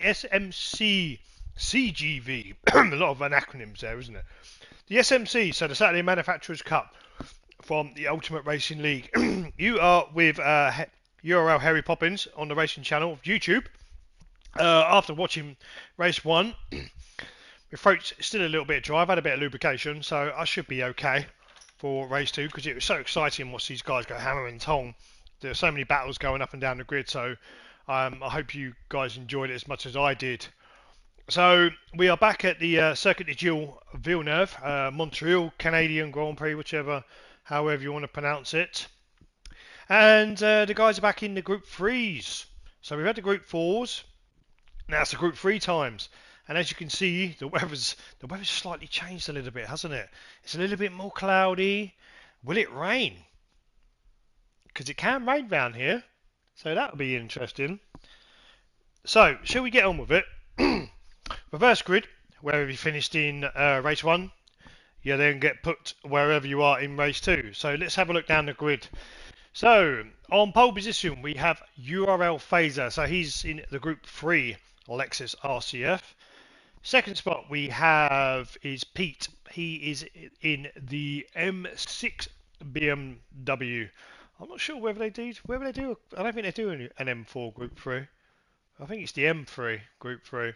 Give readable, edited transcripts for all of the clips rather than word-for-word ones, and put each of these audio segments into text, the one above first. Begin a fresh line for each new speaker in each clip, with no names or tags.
SMC CGV. A lot of acronyms there, isn't it? The SMC, so the Saturday Manufacturers Cup from the Ultimate Racing League. You are with URL Harry Poppins on the Racing Channel of YouTube. After watching race 1, my throat's still a little bit dry. I've had a bit of lubrication, so I should be okay for race 2 because it was so exciting watching these guys go hammer and tong. There are so many battles going up and down the grid, so I hope you guys enjoyed it as much as I did. So we are back at the Circuit de Gilles Villeneuve, Montreal Canadian Grand Prix, however you want to pronounce it. And the guys are back in the Group 3s. So we've had the Group 4s. Now it's the Group 3 times. And as you can see, the weather's slightly changed a little bit, hasn't it? It's a little bit more cloudy. Will it rain? Because it can rain down here. So that'll be interesting. So, shall we get on with it? Reverse grid, wherever you finished in race 1, you then get put wherever you are in race 2. So let's have a look down the grid. So, on pole position, we have URL Phaser. So he's in the Group 3 Lexus RCF. Second spot we have is Pete. He is in the M6 BMW. I'm not sure whether they do. I don't think they do an M4 Group 3. I think it's the M3 Group 3.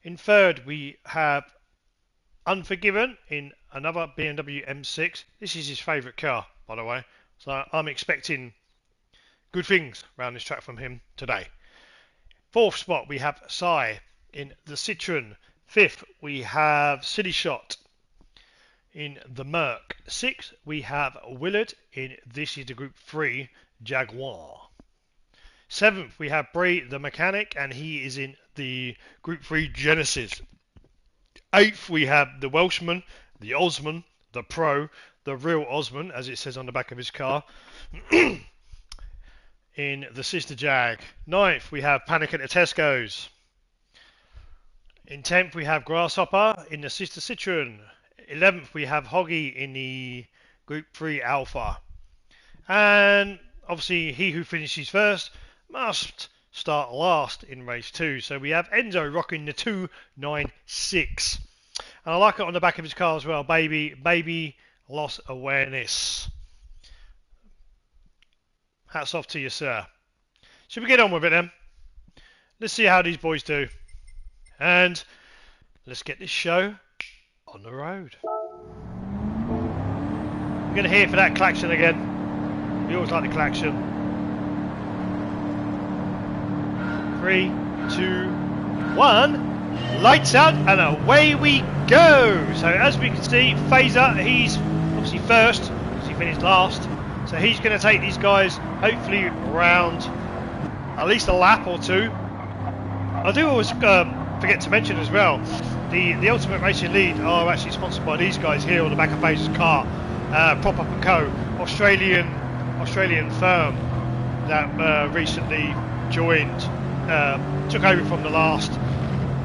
In third we have Unforgiven in another BMW M6. This is his favourite car, by the way. So I'm expecting good things around this track from him today. Fourth spot we have Sai in the Citroen. Fifth we have City Shot in the Merc. Sixth we have Willard in this is the Group 3 Jaguar. Seventh we have Brie the Mechanic, and he is in the Group 3 Genesis. Eighth we have the Welshman, the Osman, the Pro, the real Osman, as it says on the back of his car, in the Sister Jag. Ninth we have Panic at the Tesco's. In 10th we have Grasshopper in the Sister Citroen. 11th we have Hoggy in the Group 3 Alpha. And obviously he who finishes first must start last in race 2. So we have Enzo rocking the 296. And I like it on the back of his car as well. Baby loss awareness. Hats off to you, sir. Should we get on with it then? Let's see how these boys do. And let's get this show on the road. We're going to hear for that klaxon again. We always like the klaxon. 3, 2, 1. Lights out and away we go. So as we can see, Phaser, he's obviously first because he finished last. So he's going to take these guys hopefully round at least a lap or two. I do always forget to mention as well, the Ultimate Racing League are actually sponsored by these guys here on the back of Phaser's car, Prop Up & Co, Australian firm that recently joined, took over from the last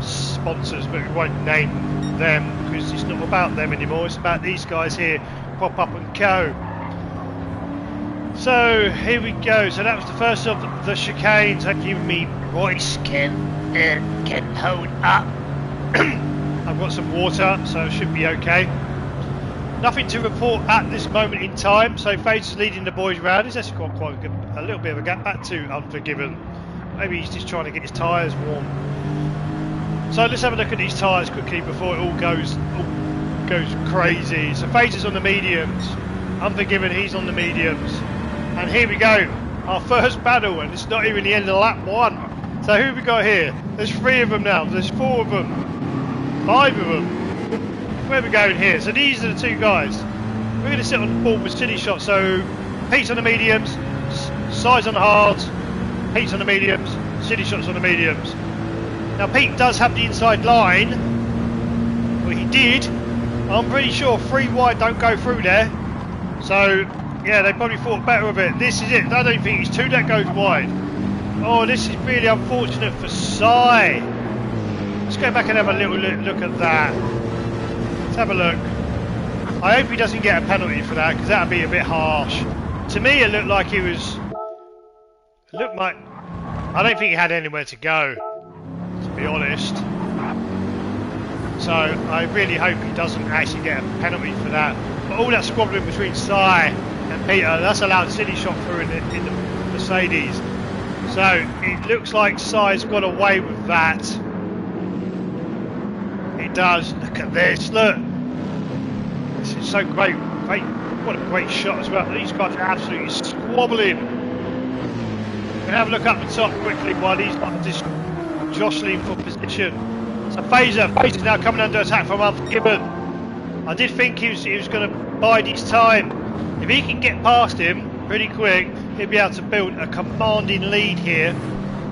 sponsors, but we won't name them because it's not about them anymore, it's about these guys here, Prop Up & Co. So here we go. So that was the first of the chicanes. Hopefully me voice can hold up. I've got some water, so it should be okay. Nothing to report at this moment in time. So Phaser's leading the boys round. He's actually got quite a little bit of a gap back to Unforgiven. Maybe he's just trying to get his tyres warm. So let's have a look at these tyres quickly before it all goes crazy. So Phaser's on the mediums. Unforgiven, he's on the mediums. And here we go, our first battle, and it's not even the end of lap 1. So who have we got here? There's 3 of them now, there's 4 of them, 5 of them. Where are we going here? So these are the 2 guys. We're going to sit on the board with City Shot. So Pete's on the mediums, Si's on the hards, Pete's on the mediums, City Shot's on the mediums. Now Pete does have the inside line, well he did. I'm pretty sure 3 wide don't go through there. So yeah, they probably thought better of it. This is it. I don't think it's 2 that goes wide. Oh, this is really unfortunate for Si. Let's go back and have a little look at that. Let's have a look. I hope he doesn't get a penalty for that because that would be a bit harsh. To me, it looked like he was. It looked like. I don't think he had anywhere to go. To So I really hope he doesn't actually get a penalty for that. But all that squabbling between Sai and Peter, that's allowed Silly Shot through in the Mercedes. So it looks like Sai's got away with that. It does. Look at this. Look. This is so great. What a great shot as well. These guys are absolutely squabbling. We'll have a look up the top quickly while these guys are just jostling for position. So Phaser's now coming under attack from Unforgiven. I did think he was going to bide his time. If he can get past him pretty quick, he'll be able to build a commanding lead here.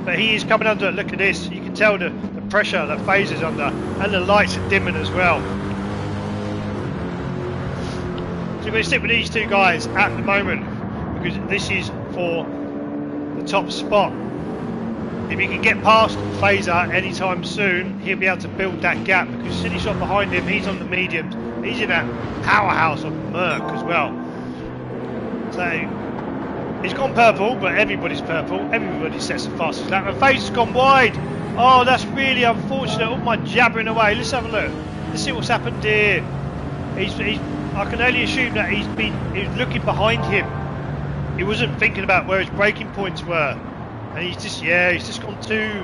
But he is coming under. Look at this. You can tell the pressure that Phaser's under, and the lights are dimming as well. So we're going to stick with these two guys at the moment because this is for the top spot. If he can get past Phaser anytime soon, he'll be able to build that gap because Silly Shot behind him, he's on the mediums. He's in that powerhouse of Merc as well. So he's gone purple, but everybody's purple. Everybody sets the fastest lap. And Phaser's gone wide. Oh, that's really unfortunate. All my jabbering away. Let's have a look. Let's see what's happened here. I can only assume that he was looking behind him. He wasn't thinking about where his braking points were. And he's just gone too...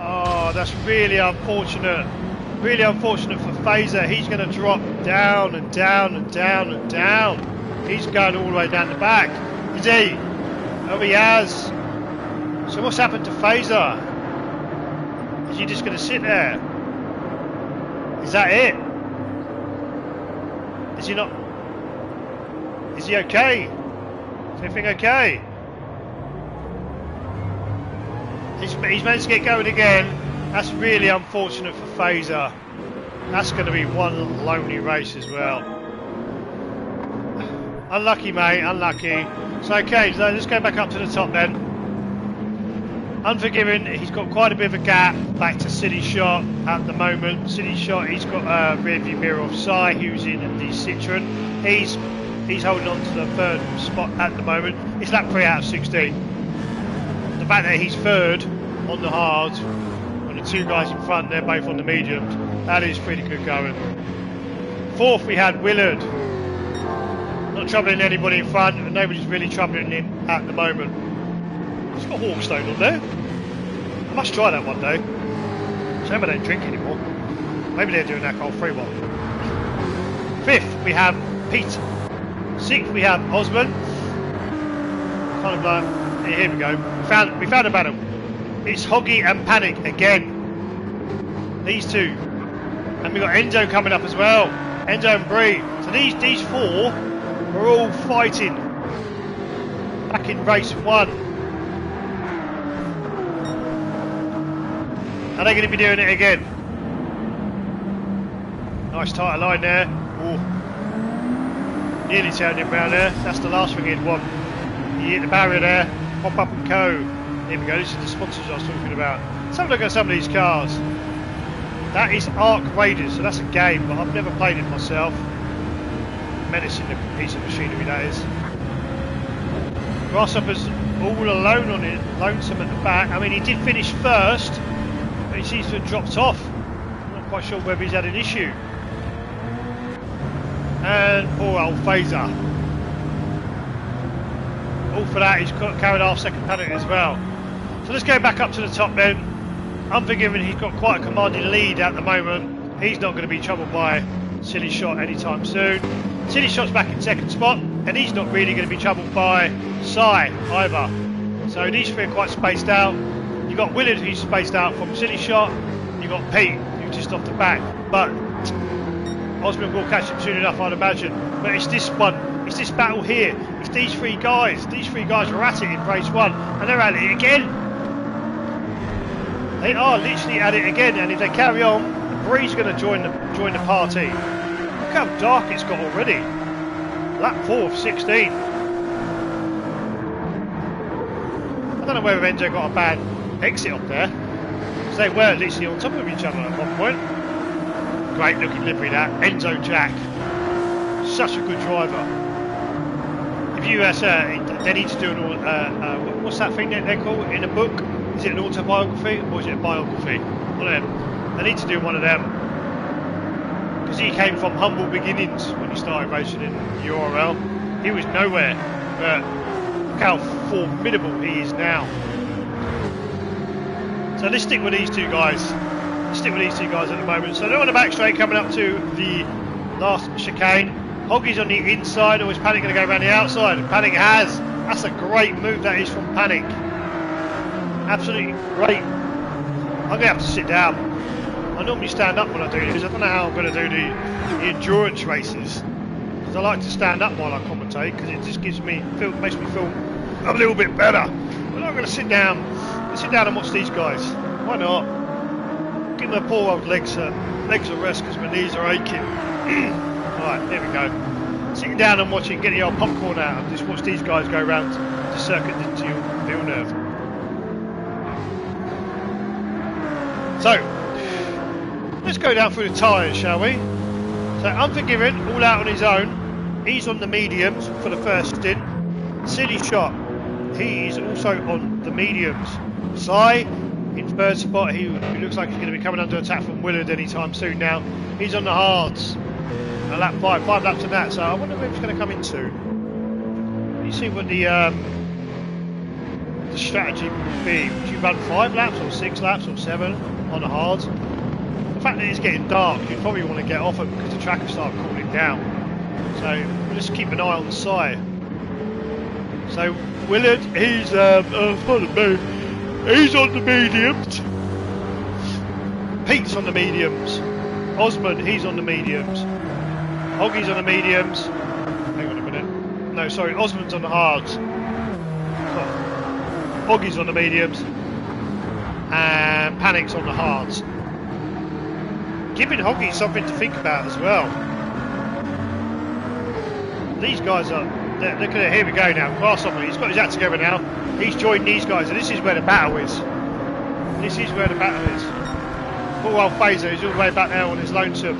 Oh, that's really unfortunate. Really unfortunate for Phaser. He's going to drop down and down and down and down. He's going all the way down the back. Is he? Oh, he has. So what's happened to Phaser? Is he just going to sit there? Is that it? Is he not? Is he okay? Is everything okay? He's managed to get going again. That's really unfortunate for Phaser. That's going to be one lonely race as well. Unlucky, mate, unlucky. So, okay, so let's go back up to the top then. Unforgiven, he's got quite a bit of a gap back to Silly Shot at the moment. Silly Shot, he's got a rear view mirror of Sai, who's in the Citroen. He's holding on to the third spot at the moment. It's lap 3 out of 16. The fact that he's third on the hard, and the two guys in front, they're both on the mediums, that is pretty good going. Fourth, we had Willard. Not troubling anybody in front, and nobody's really troubling him at the moment. It's got Hawkstone on there. I must try that one day. Shame I don't drink anymore. Maybe they're doing alcohol-free one. Fifth, we have Pete. Sixth, we have Osman. Kind of like, here we go. We found a battle. It's Hoggy and Panic again. These two. And we've got Enzo coming up as well. Enzo and Bree. So these four are all fighting back in race 1. Are they going to be doing it again? Nice tight line there. Ooh. Nearly turned him round there. That's the last thing he'd want. He hit the barrier there. Pop up and co. Here we go. This is the sponsors I was talking about. Let's have a look at some of these cars. That is Arc Raiders, so that's a game, but I've never played it myself. Menacing the piece of machinery that is. Grasshopper's all alone on it, lonesome at the back. I mean, he did finish first, but he seems to have dropped off. I'm not quite sure whether he's had an issue. And poor old Phaser. All for that, he's carried half second penalty as well. So let's go back up to the top then. Unforgiven, he's got quite a commanding lead at the moment. He's not going to be troubled by Silly Shot anytime soon. Silly Shot's back in second spot, and he's not really going to be troubled by Sai either. So these three are quite spaced out. You've got Willard, who's spaced out from Silly Shot. You've got Pete, who's just off the back. But Osman will catch him soon enough, I'd imagine. But it's this one, it's this battle here. It's these three guys. These three guys were at it in race 1, and they're at it again. They are literally at it again, and if they carry on, Bree's going to join the party. Look how dark it's got already. Lap 4 of 16. I don't know whether Enzo got a bad exit up there, because they were literally on top of each other at one point. Great looking livery that, Enzo Jack. Such a good driver. If you they need to do an what's that thing that they call it in a book? Is it an autobiography or is it a biography? One of them. They need to do one of them. he came from humble beginnings when he started racing in URL. He was nowhere, but look how formidable he is now. So let's stick with these two guys. Stick with these two guys at the moment. So they're on the back straight coming up to the last chicane. Hoggy's on the inside, or is Panic going to go around the outside? And Panic has. That's a great move that is from Panic. Absolutely great. I'm going to have to sit down. I normally stand up when I do this. I don't know how I'm going to do the endurance races. Because I like to stand up while I commentate, because it just gives me, makes me feel a little bit better. But I'm going to sit down and watch these guys. Why not? Give my poor old legs a rest because my knees are aching. Right, here we go. Sitting down and watching, get the old popcorn out and just watch these guys go around to Circuit de Villeneuve. So, let's go down through the tyres, shall we? So, Unforgiven, all out on his own. He's on the mediums for the first stint. Silly Shot, he is also on the mediums. Sai, in third spot, he looks like he's going to be coming under attack from Willard anytime soon now. He's on the hards. Lap 5 laps of that, so I wonder where he's going to come into. You see what the strategy would be. Would you run 5 laps or 6 laps or 7 on the hards? The fact that it's getting dark, you'd probably want to get off it because the track will start cooling down. So we'll just keep an eye on the side. So Willard, he's he's on the mediums. Pete's on the mediums. Osmond, he's on the mediums. Hoggy's on the mediums. Hang on a minute. No, sorry, Osmond's on the hards. Hoggy's on the mediums. And Panic's on the hards. Giving Hoggy something to think about as well. These guys are... Look at it, here we go now. Grasshopper, he's got his act together now. He's joined these guys, and this is where the battle is. This is where the battle is. Poor old Phaser, he's all the way back there on his lonesome.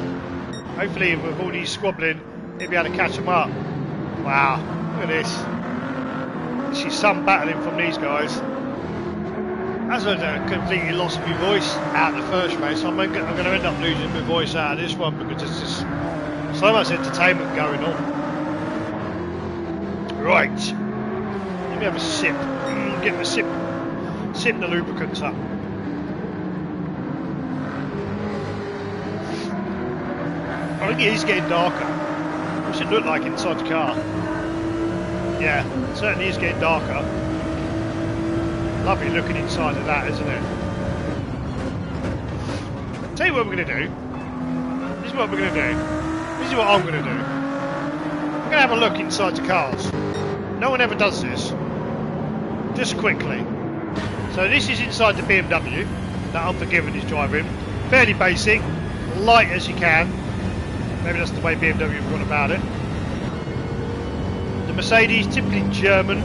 Hopefully, with all these squabbling, he'll be able to catch them up. Wow, look at this. This is some battling from these guys. As I completely lost my voice out of the first race, I'm going to end up losing my voice out of this one because there's just so much entertainment going on. Right, let me have a sip. Get the sip the lubricants up. I think it is getting darker. What's it look like inside the car? Yeah, it certainly is getting darker. Lovely looking inside of that, isn't it? Tell you what we're going to do. This is what we're going to do. This is what I'm going to do. I'm going to have a look inside the cars. No one ever does this. Just quickly. So this is inside the BMW that Unforgiven is driving. Fairly basic, light as you can. Maybe that's the way BMW have gone about it. The Mercedes, typically German.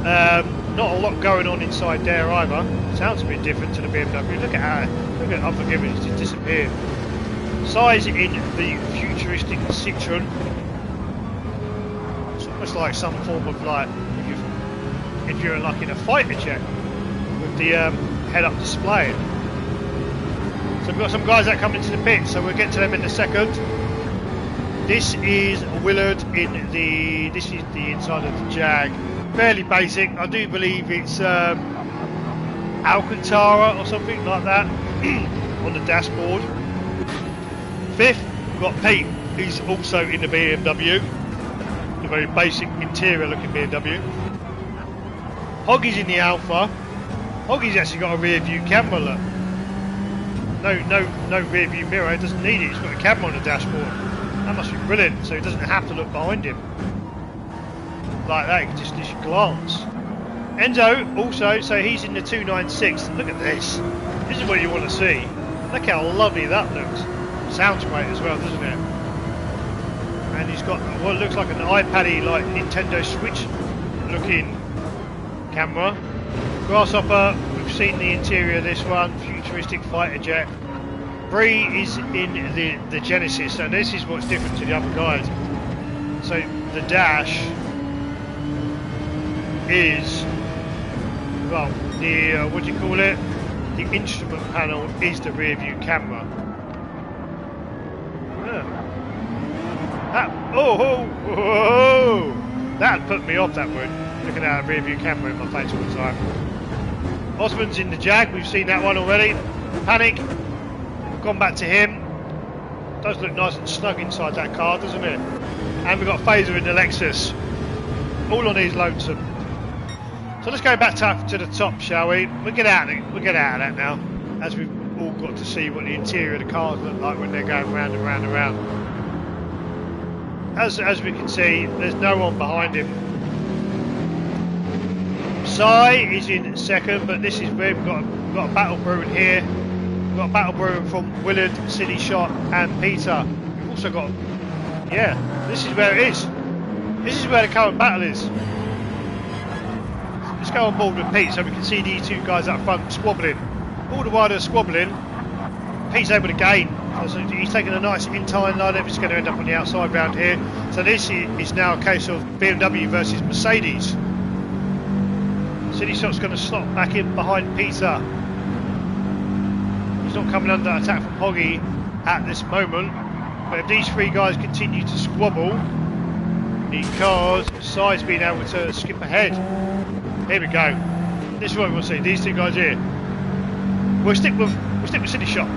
Not a lot going on inside there either. Sounds a bit different to the BMW. Look at Unforgiven, it's just disappeared. Size in the futuristic Citroen. It's almost like some form of like if you're like in a fighter jet with the head-up display. So we've got some guys that come into the pit, so we'll get to them in a second. This is Willard this is the inside of the Jag. Fairly basic. I do believe it's Alcantara or something like that on the dashboard. Fifth, we've got Pete. He's also in the BMW. A very basic interior looking BMW. Hoggy's in the Alpha. Hoggy's actually got a rear view camera, look. No rear view mirror, it doesn't need it, it's got a camera on the dashboard. That must be brilliant, so he doesn't have to look behind him. Like that, he can just glance. Enzo also, so he's in the 296. Look at this. This is what you want to see. Look how lovely that looks. Sounds great as well, doesn't it? And he's got what looks like an iPad-y, like Nintendo Switch looking camera. Grasshopper, we've seen the interior of this one, futuristic fighter jet. Bree is in the Genesis, so this is what's different to the other guys. So the dash is, well, the what do you call it? The instrument panel is the rear view camera. That put me off, that would. Looking at a rear view camera in my face all the time. Osman's in the Jag, we've seen that one already. Panic, we've gone back to him. Does look nice and snug inside that car, doesn't it? And we've got Phaser in the Lexus. All on his lonesome. So let's go back to the top, shall we? We'll get out of it. We'll get out of that now, as we've all got to see what the interior of the cars look like when they're going round and round and round. As we can see, there's no one behind him. Sai is in second, but this is where we've got a battle brewing here. We've got a battle brewing from Willard, City Shot, and Peter. We've also got, yeah, this is where it is. This is where the current battle is. Let's go on board with Pete so we can see these two guys up front squabbling. All the while they're squabbling, Pete's able to gain. So he's taking a nice in-time line up. He's going to end up on the outside round here. So this is now a case of BMW versus Mercedes. City Shot's going to slot back in behind Peter. He's not coming under attack from Hoggy at this moment. But if these three guys continue to squabble, because Sai's been able to skip ahead. Here we go. This is what we want to see. These two guys here. We'll stick with City Shot.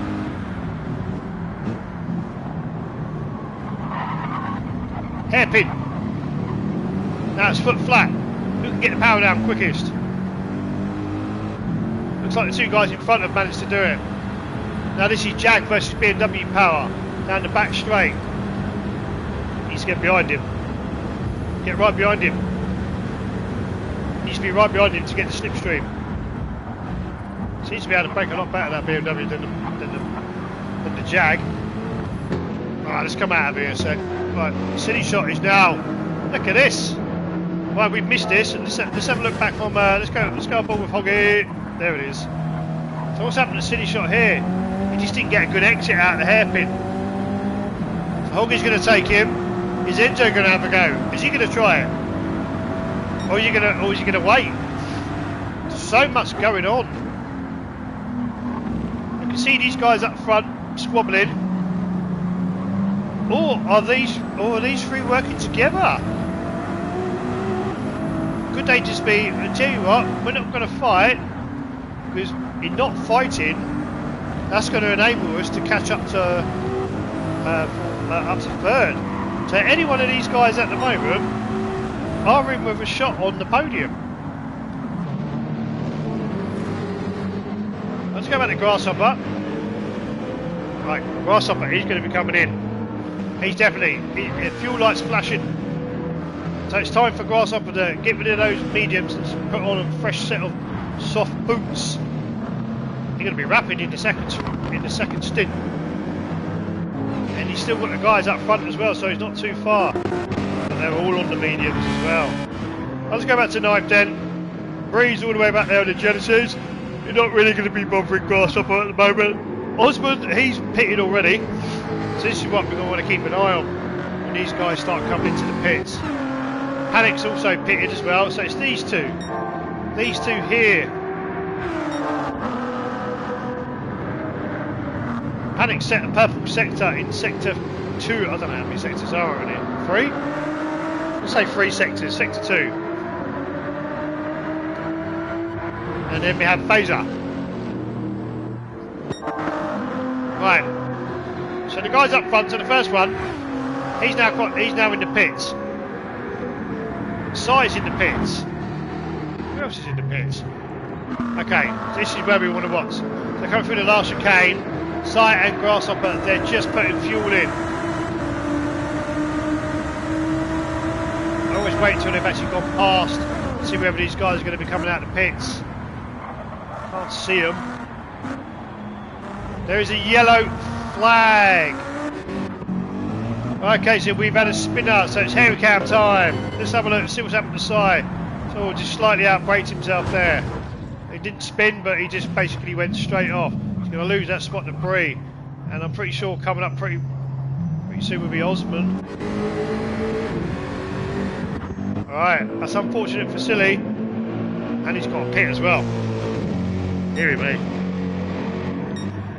Hairpin. Now it's foot flat. Who can get the power down quickest? Looks like the two guys in front have managed to do it. Now this is Jag versus BMW power. Down the back straight. Needs to get behind him. Get right behind him. Needs to be right behind him to get the slipstream. Seems to be able to brake a lot better that BMW than the Jag. Alright, let's come out of here a sec. Right, City Shot is now. Look at this. Right, we've missed this. Let's have a look back from. Let's go on board with Hoggy. There it is. So what's happened to City Shot here? He just didn't get a good exit out of the hairpin. So Hoggy's going to take him. Is Enzo going to have a go? Is he going to try it? Or is he going to wait? There's so much going on. You can see these guys up front squabbling. Or are these three working together? Could they just be? I tell you what, we're not going to fight, because in not fighting, that's going to enable us to catch up to third. So any one of these guys at the moment are in with a shot on the podium. Let's go back to Grasshopper. Right, Grasshopper, he's going to be coming in. He's definitely, fuel lights flashing. So it's time for Grasshopper to get rid of those mediums and put on a fresh set of soft boots. He's going to be rapid in the second stint. And he's still got the guys up front as well, so he's not too far. But they're all on the mediums as well. Let's go back to ninth then. Breeze all the way back there on the Genesis. You're not really going to be bothering Grasshopper at the moment. Osmond, he's pitted already. So this is what we're going to want to keep an eye on when these guys start coming into the pits. Panic's also pitted as well, so it's these two. These two here. Panic set a purple sector in sector 2. I don't know how many sectors are in it. 3? Let's say 3 sectors, sector 2. And then we have Phaser. Right. So the guys up front, so the first one, he's now in the pits. Sai's in the pits. Who else is in the pits? Okay, so this is where we want to watch. They're coming through the last chicane. Sai and Grasshopper, they're just putting fuel in. I always wait until they've actually gone past to see whether these guys are going to be coming out of the pits. Can't see them. There is a yellow flag. Okay, so we've had a spinner, so it's Harry Cam time. Let's have a look and see what's happened to Sai. So just slightly outbraked himself there. He didn't spin, but he just basically went straight off. He's going to lose that spot to Bree. And I'm pretty sure coming up pretty soon will be Osmond. Alright, that's unfortunate for Silly. And he's got a pit as well. Deary me.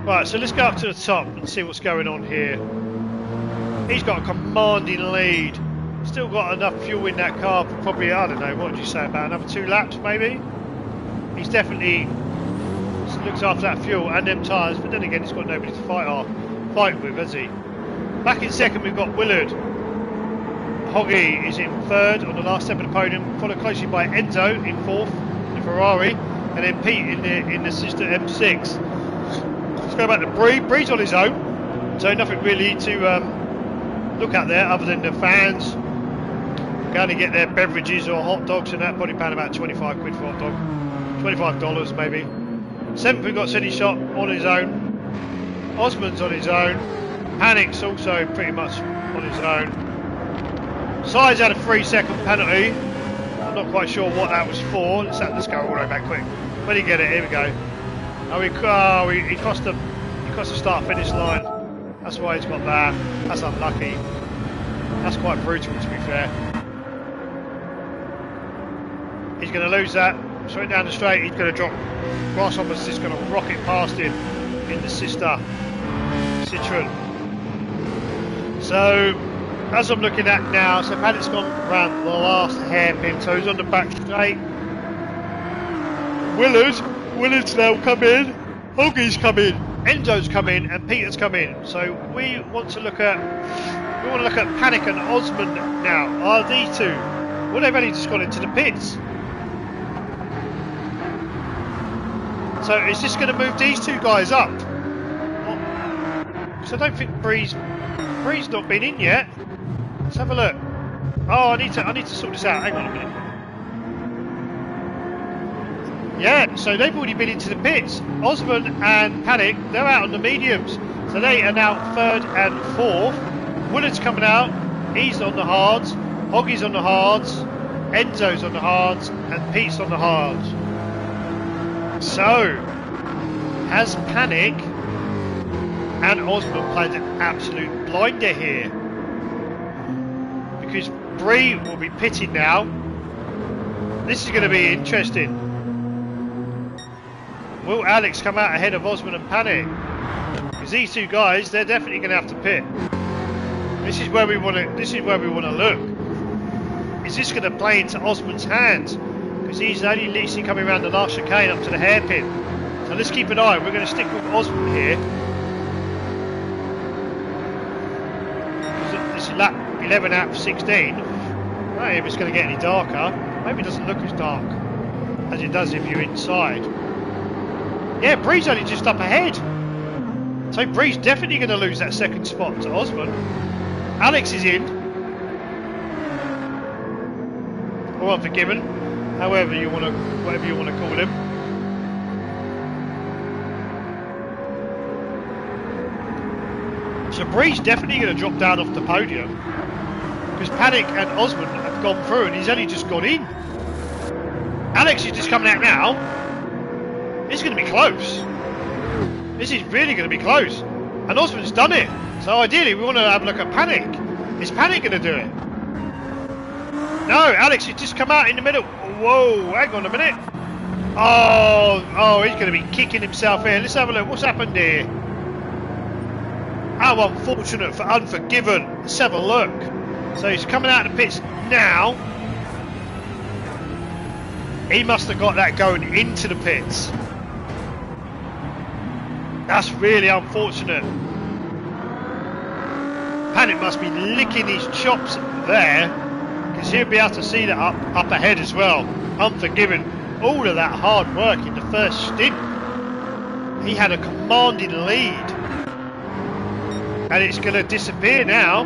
Right, so let's go up to the top and see what's going on here. He's got a commanding lead. Still got enough fuel in that car for probably, I don't know, what would you say, about another 2 laps maybe? He's definitely looks after that fuel and them tyres, but then again he's got nobody to fight with, has he? Back in second we've got Willard. Hoggy is in third on the last step of the podium, followed closely by Enzo in fourth, the Ferrari, and then Pete in the sister M6. Let's go back to Bree. Bree's on his own, so nothing really to look at there other than the fans going to get their beverages or hot dogs and that, probably paying about 25 quid for hot dog, $25 maybe. Seventh we've got City Shot on his own, Osman's on his own, Panic's also pretty much on his own. Sides had a 3-second penalty. I'm not quite sure what that was for. Let's go all the way back quick. When did he get it? Here we go. He crossed the start-finish line. That's why he's got that. That's unlucky. That's quite brutal, to be fair. He's going to lose that. Straight down the straight, he's going to drop. Grasshopper's just going to rocket past him in the sister Citroen. So, as I'm looking at now, so Panic's gone round the last hairpin, so he's on the back straight. Willard's now come in, Hoggy's come in, Enzo's come in, and Peter's come in. So we want to look at Panic and Osman now. Are these two? Well, they've only just gone into the pits. So is this going to move these two guys up? Because I don't think Bree's not been in yet. Let's have a look. Oh, I need to sort this out. Hang on a minute. Yeah, so they've already been into the pits. Osman and Panic, they're out on the mediums. So they are now third and fourth. Willard's coming out. He's on the hards. Hoggy's on the hards. Enzo's on the hards. And Pete's on the hards. So, has Panic and Osman played an absolute blinder here? Because Bree will be pitted now. This is going to be interesting. Will Alex come out ahead of Osman and Panic? Because these two guys, they're definitely going to have to pit. This is where we want to look. Is this going to play into Osman's hands? Because he's only literally coming around the last chicane up to the hairpin. So let's keep an eye. We're going to stick with Osman here. This is lap 11 out of 16. I don't know if it's going to get any darker. Maybe it doesn't look as dark as it does if you're inside. Yeah, Bree's only just up ahead. So Bree's definitely going to lose that second spot to Osman. Alex is in. Or Unforgiven, whatever you want to call him. So Bree's definitely going to drop down off the podium because Panic and Osman have gone through and he's only just got in. Alex is just coming out now. It's going to be close. This is really going to be close. And Osman's done it. So ideally we want to have a look at Panic. Is Panic going to do it? No, Alex has just come out in the middle. Whoa, hang on a minute. Oh, he's going to be kicking himself here. Let's have a look. What's happened here? How unfortunate for Unforgiven. Let's have a look. So he's coming out of the pits now. He must have got that going into the pits. That's really unfortunate. Panic must be licking his chops there, because he'll be able to see that up ahead as well. Unforgiven, all of that hard work in the first stint. He had a commanding lead. And it's going to disappear now,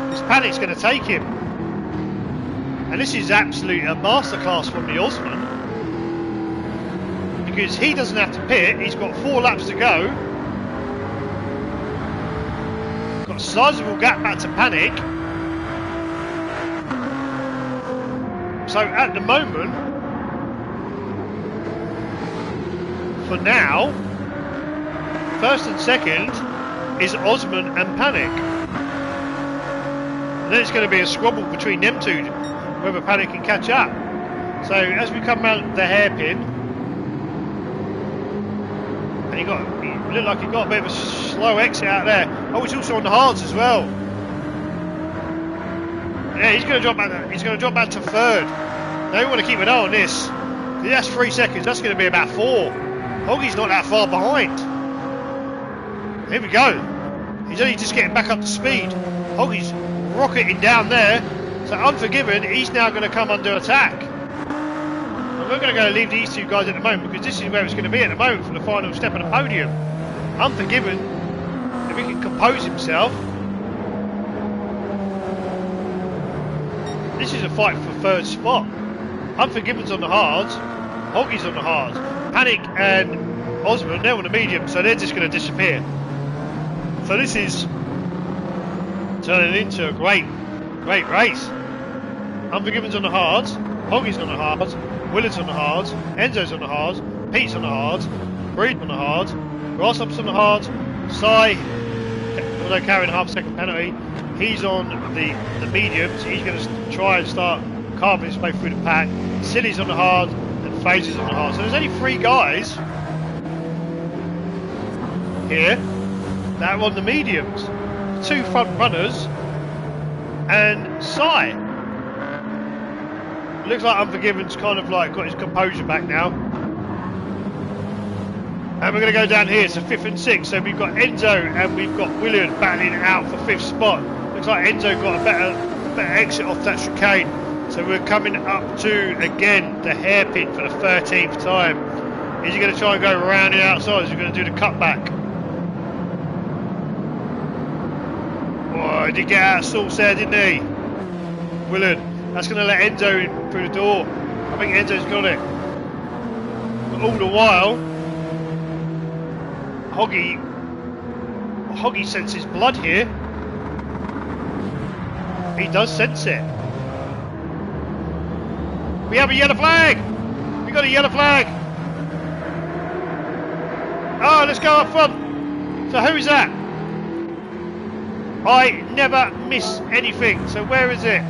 because Panic's going to take him. And this is absolutely a masterclass from the Osman, because he doesn't have to pit. He's got 4 laps to go. Got a sizable gap back to Panic. So at the moment, for now, first and second is Osman and Panic. And then it's going to be a squabble between them two, whether Panic can catch up. So as we come around the hairpin, and he looked like he got a bit of a slow exit out there. Oh, he's also on the hards as well. Yeah, he's going to drop back. He's going to drop back to third. Now we want to keep an eye on this. That's 3 seconds. That's going to be about 4. Hoggy's not that far behind. Here we go. He's only just getting back up to speed. Hoggy's rocketing down there. So Unforgiven, he's now going to come under attack. And we're going to go leave these two guys at the moment because this is where it's going to be at the moment for the final step of the podium. Unforgiven, if he can compose himself. This is a fight for third spot. Unforgiven's on the hards. Hoggy's on the hards. Panic and Osmond, they're on the medium, so they're just going to disappear. So this is turning into a great race. Unforgiven's on the hards. Hoggy's on the hards. Willard's on the hards. Enzo's on the hards. Pete's on the hards. Breed's on the hards. Grasshopper's on the hards. Sai, although carrying a half-second penalty, he's on the mediums. He's going to try and start carving his way through the pack. Silly's on the hard and Phaser's on the hard. So there's only 3 guys here that are on the mediums. 2 front runners and Sai. Looks like Unforgiven's kind of like got his composure back now. And we're going to go down here, so 5th and 6th. So we've got Enzo and we've got Willard battling it out for 5th spot. Looks like Enzo got a better exit off that chicane. So we're coming up to, again, the hairpin for the 13th time. Is he going to try and go around the outside? Is he going to do the cutback? Oh, he did get out of sorts there, didn't he? Willard. That's going to let Enzo in through the door. I think Enzo's got it. But all the while, Hoggy senses blood here. He does sense it. We have a yellow flag! We got a yellow flag! Oh, let's go up front! So who is that? I never miss anything, so where is it?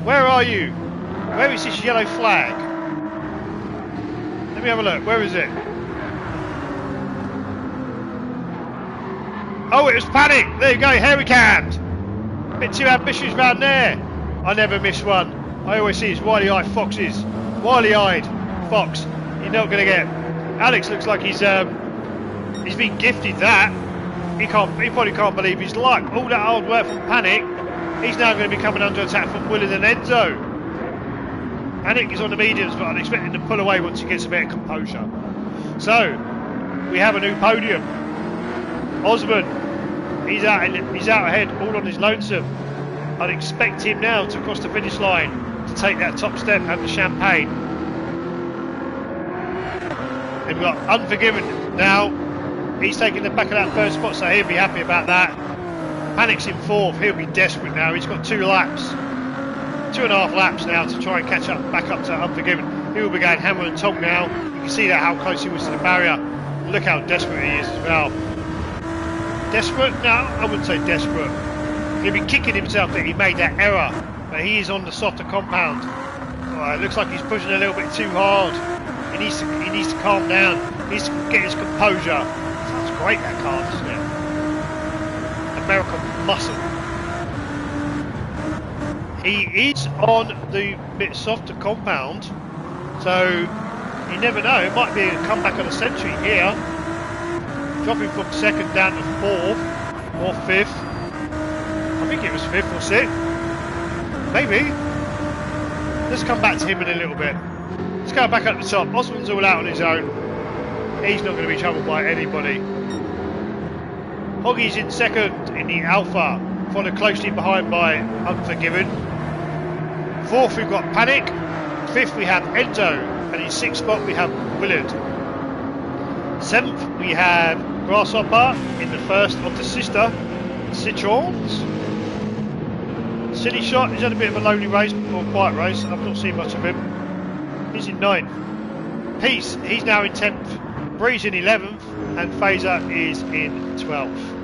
Where are you? Where is this yellow flag? Let me have a look, where is it? Oh, it was Panic! There you go, hairy canned! A bit too ambitious round there. I never miss one. I always see it's wily-eyed foxes. Wily-eyed fox. You're not going to get. Alex looks like he's been gifted that. He probably can't believe his luck. All that hard work from Panic. He's now going to be coming under attack from Willard and Enzo. Panic is on the mediums, but I'm expecting to pull away once he gets a bit of composure. So we have a new podium. Osmond. He's out ahead, all on his lonesome. I'd expect him now to cross the finish line to take that top step and the champagne. And we've got Unforgiven now. He's taking the back of that first spot, so he'll be happy about that. Panic's in 4th. He'll be desperate now. He's got 2 laps. 2.5 laps now to try and catch up, back up to Unforgiven. He will be going hammer and tonk now. You can see that how close he was to the barrier. Look how desperate he is as well. Desperate? No, I wouldn't say desperate. He'll be kicking himself that he made that error, but he is on the softer compound. Oh, it looks like he's pushing a little bit too hard. He needs to calm down. He needs to get his composure. Sounds great, that car, doesn't it? American muscle. He is on the bit softer compound, so you never know. It might be a comeback of the century here. Dropping from 2nd down to 4th or 5th. I think it was 5th or 6th. Maybe. Let's come back to him in a little bit. Let's go back up the top. Osmond's all out on his own. He's not going to be troubled by anybody. Hoggy's in 2nd in the Alpha, followed closely behind by Unforgiven. 4th we've got Panic. 5th we have Enzo, and in 6th spot we have Willard. 7th we have Grasshopper in the first of the sister Citrons. Silly Shot, he's had a bit of a lonely race or quiet race. I've not seen much of him. He's in 9th. Peace, he's now in 10th. Breeze in 11th, and Phaser is in 12th.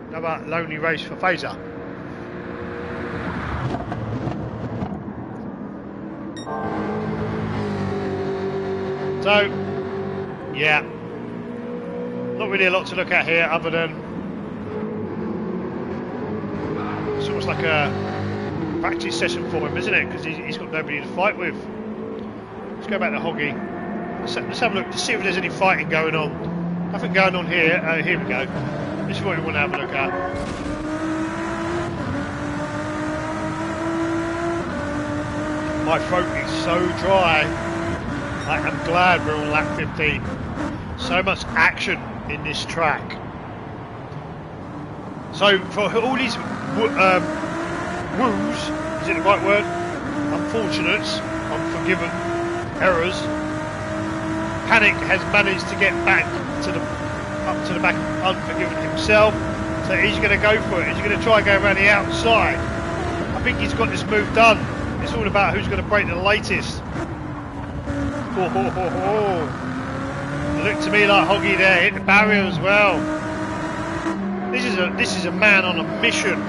Another lonely race for Phaser. So, yeah, not really a lot to look at here other than like a practice session for him, isn't it? Because he's got nobody to fight with. Let's go back to Hoggy. Let's have a look to see if there's any fighting going on. Nothing going on here. Here we go. This is what we want to have a look at. My throat is so dry. I am glad we're on lap 15. So much action in this track. So for all these woos, is it the right word? Unfortunates, unforgiven errors. Panic has managed to get back to the up to the back of Unforgiven himself. So he's going to go for it. He's going to try and go around the outside. I think he's got this move done. It's all about who's going to break the latest. Oh, oh, oh, oh. It looked to me like Hoggy there hit the barrier as well. This is a man on a mission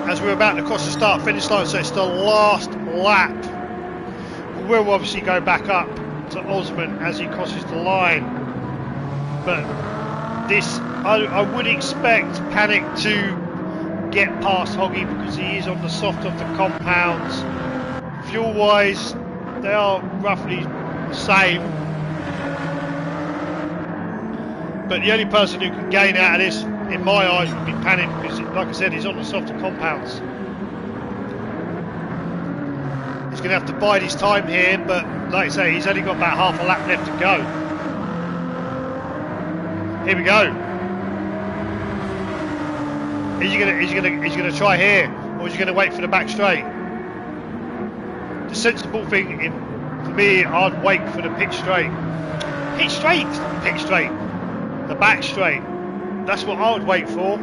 as we're about to cross the start finish line, so it's the last lap. We'll obviously go back up to Osman as he crosses the line, but this I would expect Panic to get past Hoggy because he is on the soft of the compounds. Fuel wise they are roughly the same, but the only person who can gain out of this in my eyes would be Panic because, like I said, he's on the softer compounds. He's going to have to bide his time here, but like I say, he's only got about half a lap left to go. Here we go. Is he gonna try here, or is he gonna wait for the back straight? The sensible thing for me, I'd wait for the pit straight. Pit straight. The back straight. That's what I would wait for.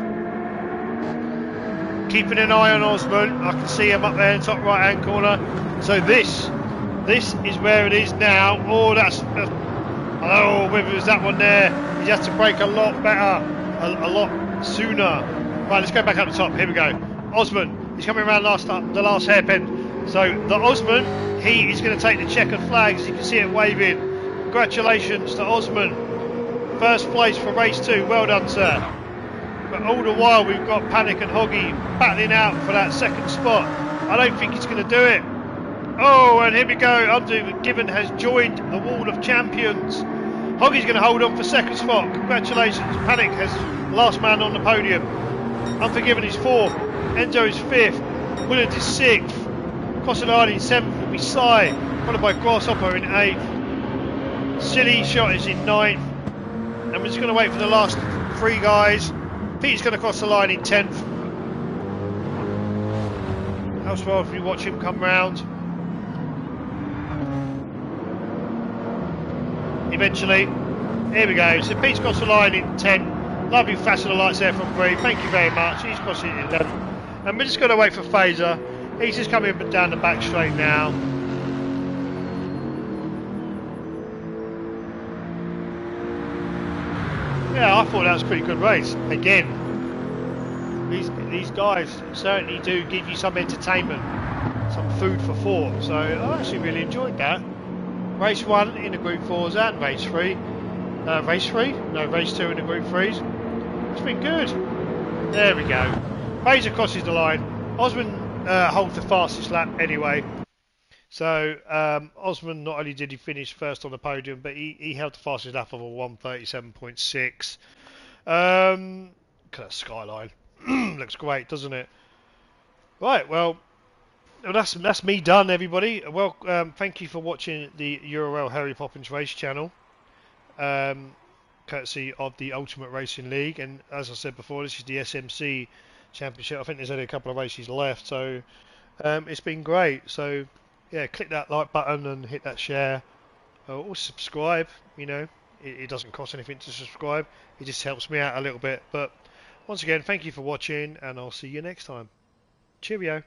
Keeping an eye on Osman. I can see him up there in the top right hand corner. So this is where it is now. Oh, that's I don't know whether it was that one there. He has to brake a lot better, a lot sooner. Right, let's go back up the top. Here we go. Osman, he's coming around the last hairpin. So the Osman, he is going to take the checkered flag, as you can see it waving. Congratulations to Osman. First place for race 2. Well done, sir. But all the while we've got Panic and Hoggy battling out for that second spot. I don't think he's going to do it. Oh, and here we go. Unforgiven has joined the wall of champions. Hoggy's going to hold on for second spot. Congratulations. Panic has last man on the podium. Unforgiven is 4th. Enzo is 5th. Willard is 6th. Crossing the line in 7th will be Sai, followed by Grasshopper in 8th. Silly Shot is in 9th. And we're just going to wait for the last 3 guys. Pete's going to cross the line in 10th. Elsewhere, if you watch him come round. Eventually, here we go. So Pete's crossed the line in 10th. Lovely flash of the lights there from Bree. Thank you very much. He's crossing in 11th. And we're just going to wait for Phaser. He's just coming down the back straight now. Yeah, I thought that was a pretty good race. Again, these guys certainly do give you some entertainment, some food for thought. So I actually really enjoyed that. Race 1 in the Group 4s and race 3. Race 3? No, race 2 in the Group 3s. It's been good. There we go. Fraser crosses the line. Osman holds the fastest lap anyway. So Osman, not only did he finish first on the podium, but he held the fastest lap of a 1:37.6. Look at that skyline. Looks great, doesn't it? Right, well, that's me done, everybody. Well, thank you for watching the URL Harry Poppins Race channel, courtesy of the Ultimate Racing League. And as I said before, this is the SMC Championship. I think there's only a couple of races left, so it's been great. So yeah, click that like button and hit that share, or subscribe. You know, it doesn't cost anything to subscribe. It just helps me out a little bit. But once again, thank you for watching, and I'll see you next time. Cheerio.